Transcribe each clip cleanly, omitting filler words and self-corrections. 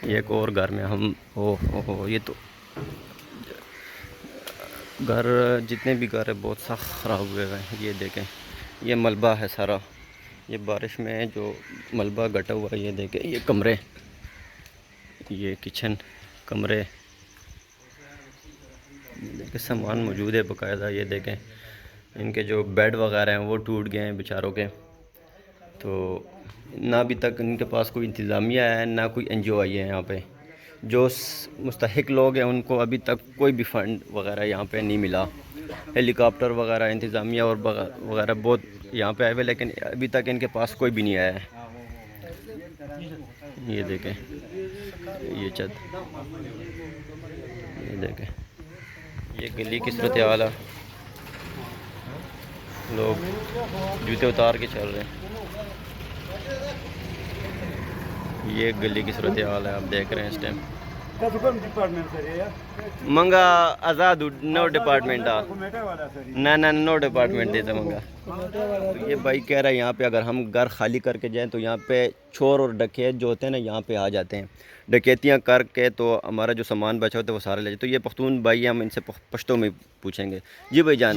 एक और घर में हम हो ये तो घर, जितने भी घर है बहुत सख्त ख़राब हुए हैं। ये देखें, ये मलबा है सारा, ये बारिश में जो मलबा गटा हुआ है। ये देखें, ये कमरे, ये किचन, कमरे, देखें सामान मौजूद है बाकायदा। ये देखें, इनके जो बेड वगैरह हैं वो टूट गए हैं बेचारों के। तो ना अभी तक इनके पास कोई इंतज़ामिया है, ना कोई एनजीओ आई है यहाँ पे। जो मुस्तहिक लोग हैं उनको अभी तक कोई भी फ़ंड वगैरह यहाँ पे नहीं मिला। हेलीकॉप्टर वगैरह इंतज़ामिया और वगैरह बहुत यहाँ पे आए हुए, लेकिन अभी तक इनके पास कोई भी नहीं आया है। ये देखें, ये छत, ये देखें, ये गली की सूरत हाल है। लोग जूते उतार के चल रहे हैं। ये गली की सूरत हाल है, आप देख रहे हैं इस टाइम। मंगा आज़ाद नो डिपार्टमेंट ना ना नो डिपार्टमेंट देता मंगा। तो ये भाई कह रहा है यहाँ पे अगर हम घर खाली करके जाएं तो यहाँ पे चोर और डकैत जो होते हैं ना यहाँ पे आ जाते हैं, डकैतियाँ करके तो हमारा जो सामान बचा होता है वो सारा ले जाते। तो ये पख्तून भाई, हम इनसे पश्तो में पूछेंगे। जी भाई जान,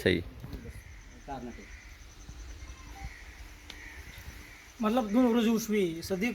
सही मतलब दोन रोज उशवी सदीक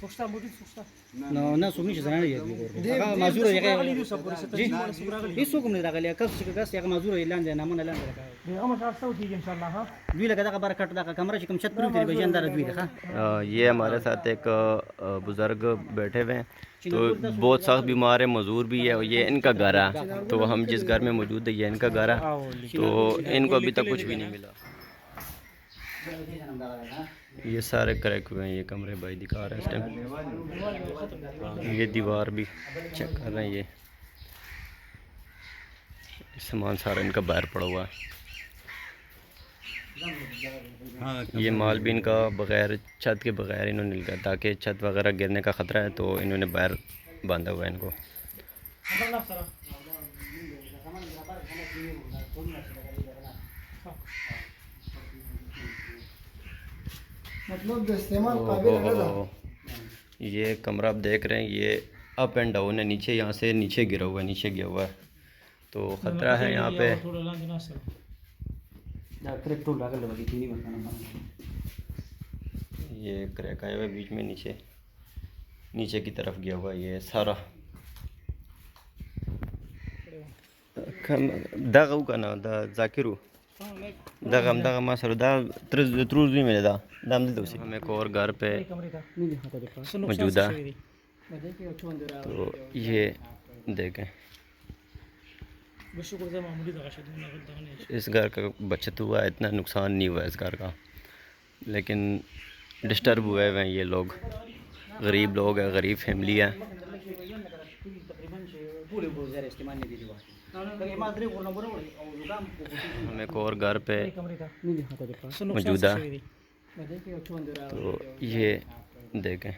सोचता मोठी सोचता ना सुमी जरा नाही का मजूर आहे काय जी इसो कोण रागले कस कस या मजूर आहे लांज ना मन लांज हे हम रास्ता होती इंशाल्लाह. हाँ दुई लगा का बार कट दा कमरा चिकम छत पर तेरे बजंदार दुई लगा। ये हमारे साथ एक बुज़ुर्ग बैठे हुए हैं, तो बहुत सख्त बीमार है, मजदूर भी है, और ये इनका घर है। तो हम जिस घर में मौजूद है ये इनका घर है, तो इनको अभी तक कुछ भी नहीं मिला। ये सारे क्रैक हुए हैं, ये कमरे भाई दिखा रहे हैं इस टाइम। ये दीवार भी चेक कर रहे हैं, ये सामान सारा इनका बाहर पड़ा हुआ है। ये माल भी इनका बग़ैर छत के बग़ैर इन्होंने निकाला, ताकि छत वगैरह गिरने का ख़तरा है, तो इन्होंने बाहर बांधा हुआ है इनको। मतलब इस्तेमाल काबिल है ना. ये कमरा आप देख रहे हैं, ये अप एंड डाउन है, नीचे यहाँ से नीचे गिरा हुआ है, नीचे गिरा हुआ है, तो ख़तरा है यहाँ पे। ये क्रैक आया हुआ है बीच में, नीचे नीचे की तरफ गया हुआ है ये सारा। दगा का ना दा जाकिरू दगा मासर दा त्रुज भी मिले दा दाम दे दोसी। हम एक और घर पे मौजूदा, तो ये देखें इस घर का बचत हुआ है, इतना नुकसान नहीं हुआ इस घर का, लेकिन डिस्टर्ब हुए हैं ये लोग। गरीब लोग हैं, गरीब फैमिली है। हम एक और घर पे मौजूदा, तो ये देखें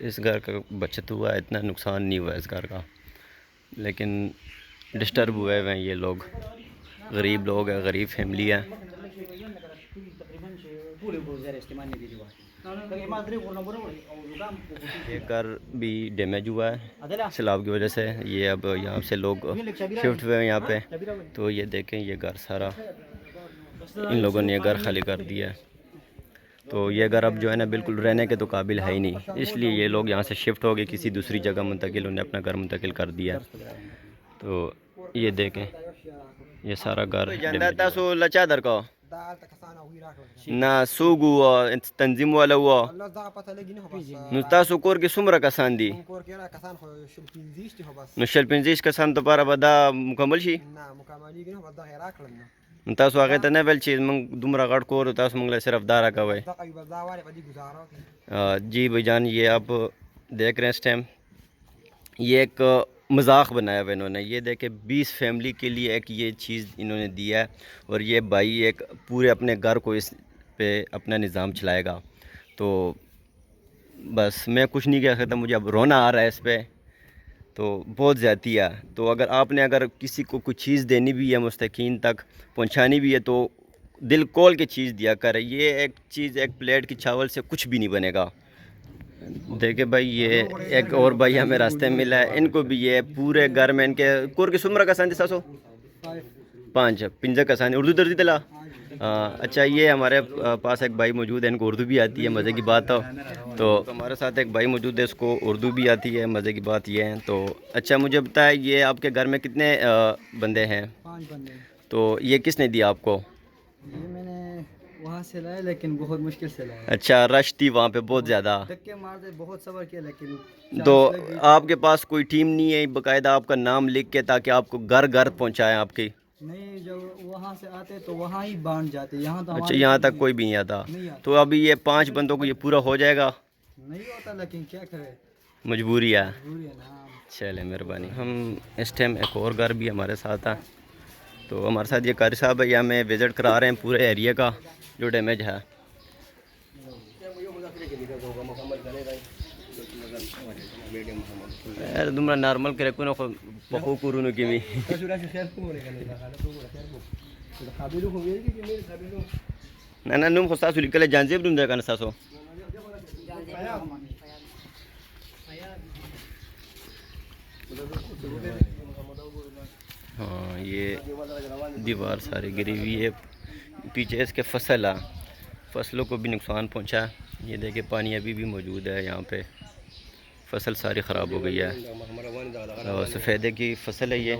इस घर का बचत हुआ है, इतना नुकसान नहीं हुआ इस घर का, लेकिन डिस्टर्ब हुए हैं ये लोग। गरीब लोग हैं, गरीब फैमिली है। ये घर भी डैमेज हुआ है सैलाब की वजह से। ये अब यहाँ से लोग शिफ्ट हुए हैं यहाँ पे, तो ये देखें ये घर सारा इन लोगों ने ये घर खाली कर दिया है। तो ये घर अब जो है ना बिल्कुल रहने के तो काबिल है ही नहीं, इसलिए ये लोग यहाँ से शिफ्ट हो गए, किसी दूसरी जगह मुंतकिल, उन्हें अपना घर मुंतकिल कर दिया। तो ये देखें ये सारा घर लचादर का ना सूगु तंजीम वाला हुआ नुस्तासु कोर के सुमरा कसान दी नुशल पिंजिश कसान तो पारा बदा मुकम्मल शी तासु आगे तो नहीं चीज मंग दुमरा गढ़ कोर तासु मंगला सिर्फ दारा का भाई। जी भाईजान, ये आप देख रहे हैं इस टाइम, ये एक मजाक बनाया हुआ इन्होंने। ये देखे 20 फैमिली के लिए एक ये चीज़ इन्होंने दिया है, और ये भाई एक पूरे अपने घर को इस पे अपना निज़ाम चलाएगा। तो बस मैं कुछ नहीं कह सकता, मुझे अब रोना आ रहा है इस पर। तो बहुत ज़्यादती है। तो अगर किसी को कुछ चीज़ देनी भी है, मुस्तकीन तक पहुंचानी भी है, तो दिल खोल के चीज़ दिया करे। ये एक चीज़, एक प्लेट की चावल से कुछ भी नहीं बनेगा। देखे भाई, ये एक और भाई हमें रास्ते में मिला है, इनको भी ये पूरे घर में इनके कुर की सुमरा का संदेशा सो 5 पिंजा का सान उर्दू दर्दी दिला। अच्छा, ये हमारे पास एक भाई मौजूद है, इनको उर्दू भी आती है, मज़े की बात हो। तो हमारे साथ एक भाई मौजूद है, इसको उर्दू भी आती है, मज़े की बात ये है। तो अच्छा, मुझे बताए, ये आपके घर में कितने बंदे हैं? 5 बंदे। तो ये किसने दिया आपको? ये मैंने वहाँ से लाया, लेकिन बहुत मुश्किल से लाया। अच्छा, रश थी वहाँ पे बहुत ज़्यादा, धक्के मारते बहुत सबर किया, लेकिन तो आपके पास कोई टीम नहीं है बाकायदा आपका नाम लिख के, ताकि आपको घर घर पहुँचाएँ आपकी? नहीं, जब वहाँ से आते तो वहाँ ही बांध जाते, यहाँ तो अच्छा, यहाँ तक कोई भी नहीं आता। नहीं आता। तो अभी ये 5 बंदों को ये पूरा हो जाएगा? नहीं होता, लेकिन क्या करे, मजबूरी है। जरूरी है ना। चले, मेहरबानी। हम इस टाइम एक और घर भी हमारे साथ है। तो हमारे साथ ये कारी साहब है, या हमें विज़िट करा रहे हैं पूरे एरिया का जो डैमेज है। यार तुमरा नॉर्मल करे को पको कुरुनु किमी ना ना नुम खुसा सुली कले जानजेब नुम देखा नसासो। हाँ, ये दीवार सारी गिरी हुई है, पीछे इसके फसलों को भी नुकसान पहुंचा। ये देखिए, पानी अभी भी मौजूद है यहाँ पे, फसल सारी ख़राब हो गई है। और सफ़ेदे की फसल है ये।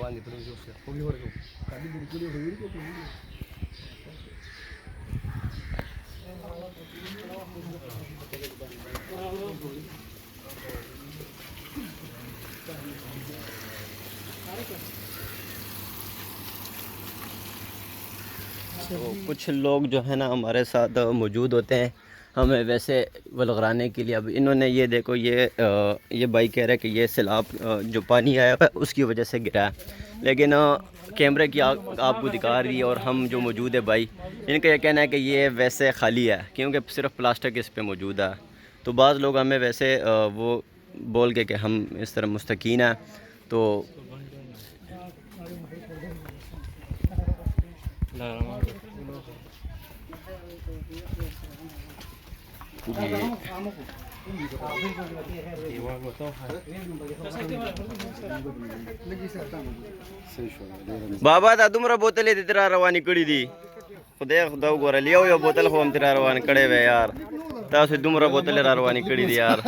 तो कुछ लोग जो है ना हमारे साथ मौजूद होते हैं हमें वैसे वलगराने के लिए। अब इन्होंने ये देखो, ये भाई कह रहे हैं कि ये सैलाब जो पानी आया है उसकी वजह से गिरा है, लेकिन कैमरे की आपको दिखा रही है। और हम जो मौजूद है भाई, इनका ये कहना है कि ये वैसे खाली है, क्योंकि सिर्फ प्लास्टिक इस पे मौजूद है। तो बाज़ लोग हमें वैसे वो बोल के कि हम इस तरह मुस्तकीन हैं। तो बाबा दा तुमरा बोतल तेरा रवानी कड़ी दी खुदा गोरा लिया यो बोतल हो हम तेरा रवानी कड़े वे यार तासे तुमरा बोतल रवानी कड़ी दी यार।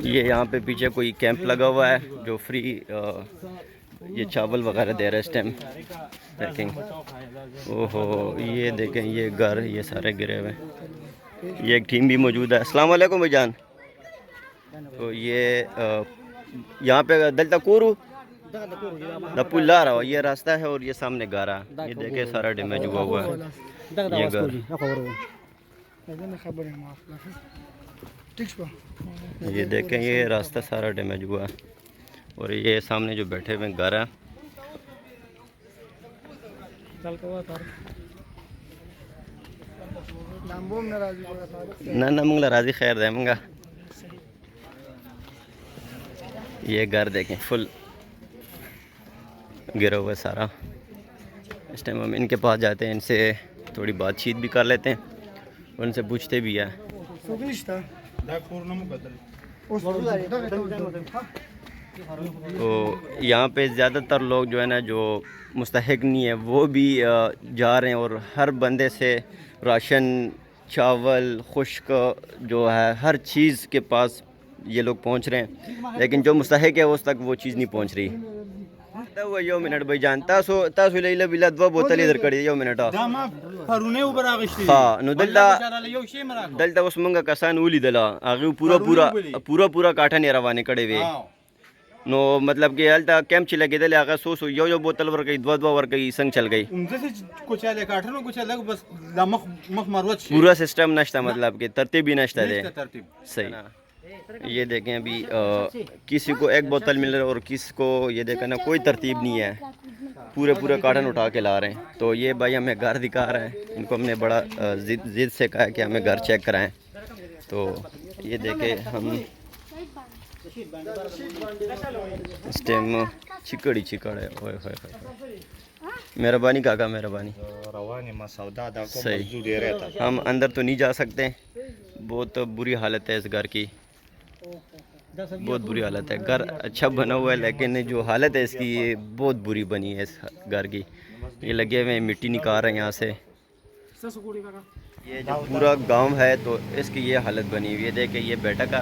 ये यहाँ पे पीछे कोई कैंप लगा हुआ है जो फ्री ये चावल वगैरह दे रहा है इस टाइम। देखें, ओहो, ये देखें, ये घर ये सारे गिरे हुए हैं। ये एक टीम भी मौजूद है। अस्सलाम वालेकुम भाईजान। तो ये यहाँ पे दलता कोरू दपुल्ला रहा, ये रास्ता है और ये सामने गारा, ये देखे सारा डैमेज हुआ है ये घर। ये देखें, ये रास्ता सारा डैमेज हुआ है और ये सामने जो बैठे हुए घर है। ना ना मंगला राजी खैर दे मंगा। ये घर देखें फुल गिरा हुआ सारा। इस टाइम हम इनके पास जाते हैं, इनसे थोड़ी बातचीत भी कर लेते हैं और उनसे पूछते भी हैं। तो यहाँ पे ज़्यादातर लोग जो है ना, जो मुस्तहिक नहीं है, वो भी जा रहे हैं और हर बंदे से राशन, चावल, खुश्क जो है हर चीज़ के पास ये लोग पहुँच रहे हैं, लेकिन जो मुस्तहिक है उस तक वो चीज़ नहीं पहुँच रही। वो यो मिनट भाई जानता तासो लेला बिला दवा बोतल इधर कड़ी यो मिनट हाँ नो दलता उस मंगा कसान उली दला आगे पूरा काठा ने रवाने कड़े वे नो मतलब कि हल्ता कैंप चला के दले आगा सो यो बोतल वर गई दवा वर गई संग चल गई जैसे कुछ आले काठनो कुछ अलग बस दा मख मारवत पूरा सिस्टम नष्टा मतलब कि तरतीब भी नष्टा दे तरतीब सही। ये देखें अभी किसी को एक बोतल मिल रहा है और किसी को ये देखें ना कोई तरतीब नहीं है, पूरे कार्टन उठा के ला रहे हैं। तो ये भाई हमें घर दिखा रहे हैं, इनको हमने बड़ा जिद से कहा कि हमें घर चेक कराएं। तो ये देखें हम इस टाइम चिकड़ है। ओए होए मेहरबानी काका मेहरबानी। सही हम अंदर तो नहीं जा सकते, बहुत बुरी हालत है इस घर की, बहुत बुरी हालत है। घर अच्छा बना हुआ है लेकिन जो हालत है इसकी ये बहुत बुरी बनी है इस घर की। ये लगे हुए मिट्टी निकाल रहे हैं यहाँ से। ये जो पूरा गांव है तो इसकी ये हालत बनी हुई है। देखे ये बेटा का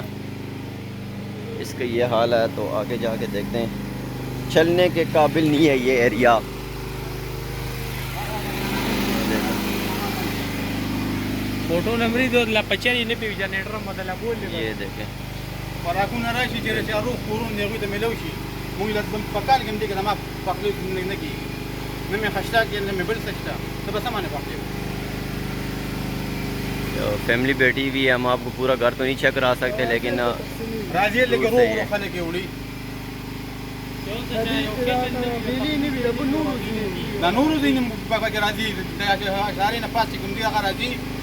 इसका ये हाल है। तो आगे जाके देखते हैं, चलने के काबिल नहीं है ये एरिया। फोटो नंबरी दो ला पचरी ने पे जनरेटर मदला बोल ये देखें पराकून राशी जेरे चारू कोरून नेगु ते मिलौशी मुइला दम पकाल गम दिके दमा पकले नकी नमे खश्ता के नमे बल सकता तो बस माने पकले। तो फैमिली बैठी हुई है, हम आपको पूरा घर तो नहीं चेक करा सकते लेकिन राजी लेके रो खाने के उड़ी ना नूरू दिन बाबा के राजी सारे ना पास कम दिया राजी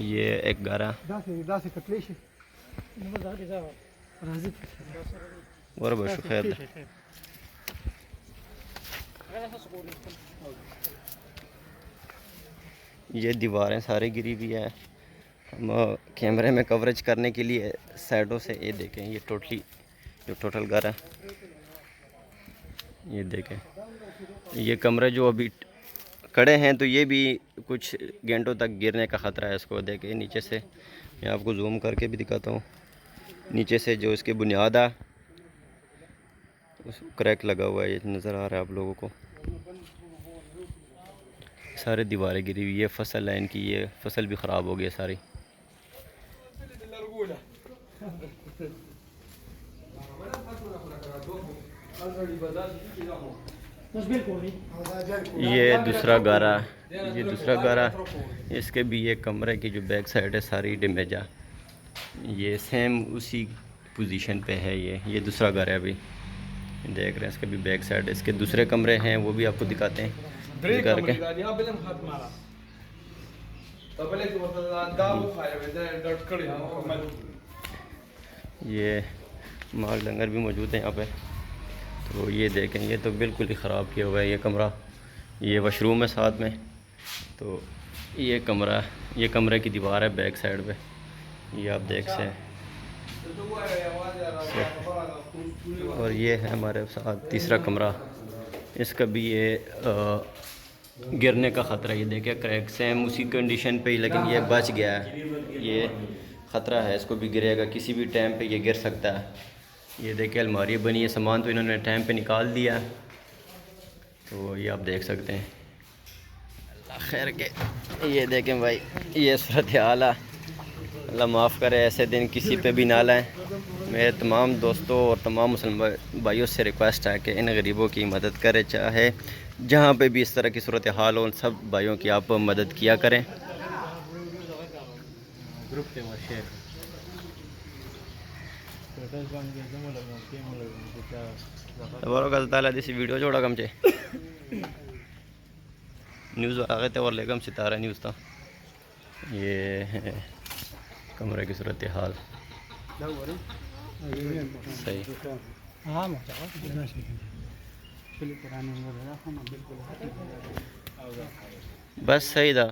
ये एक गारा और बस खैर ये दीवारें सारी गिरी हुई है। हम कैमरे में कवरेज करने के लिए साइडों से ये देखें, ये टोटल घर है। ये देखें ये कमरे जो अभी खड़े हैं तो ये भी कुछ घंटों तक गिरने का ख़तरा है। इसको देखें नीचे से, मैं आपको जूम करके भी दिखाता हूँ। नीचे से जो इसकी बुनियाद है उस क्रैक लगा हुआ है, ये नज़र आ रहा है आप लोगों को। सारी दीवारें गिरी हुई है, फसल है इनकी, ये फसल भी ख़राब हो गई सारी। ये दूसरा गारा इसके भी ये कमरे की जो बैक साइड है सारी डैमेज है। ये सेम उसी पोजीशन पे है। ये दूसरा घर है, अभी देख रहे हैं इसके भी बैक साइड। इसके दूसरे कमरे हैं वो भी आपको दिखाते हैं घर के। ये माल डंगर भी मौजूद है यहाँ पे। तो ये देखें ये तो बिल्कुल ही ख़राब किया हुआ है ये कमरा। ये वॉशरूम है साथ में। तो ये कमरे की दीवार है बैक साइड पे, ये आप देख सकते हैं। और ये है हमारे साथ तीसरा कमरा, इसका भी ये गिरने का ख़तरा। ये देखें क्रैक सेम उसी कंडीशन पे ही, लेकिन ये बच गया है। ये ख़तरा है इसको भी गिरेगा, किसी भी टाइम पे ये गिर सकता है। ये देखिए अलमारी बनी है, सामान तो इन्होंने टाइम पे निकाल दिया। तो ये आप देख सकते हैं। अल्लाह खैर के ये देखें भाई ये सूरत हाल है। अल्लाह माफ़ करे, ऐसे दिन किसी पे भी ना लाएं। मेरे तमाम दोस्तों और तमाम मुसलमान भाइयों से रिक्वेस्ट है कि इन गरीबों की मदद करें, चाहे जहाँ पे भी इस तरह की सूरत हाल हो, उन सब भाइयों की आप मदद किया करें। वीडियो जोड़ा कम चे न्यूज़ आ गए थे और लेकम सितारा न्यूज़ था। ये है कमरे की सूरत हाल। सही बस सही था।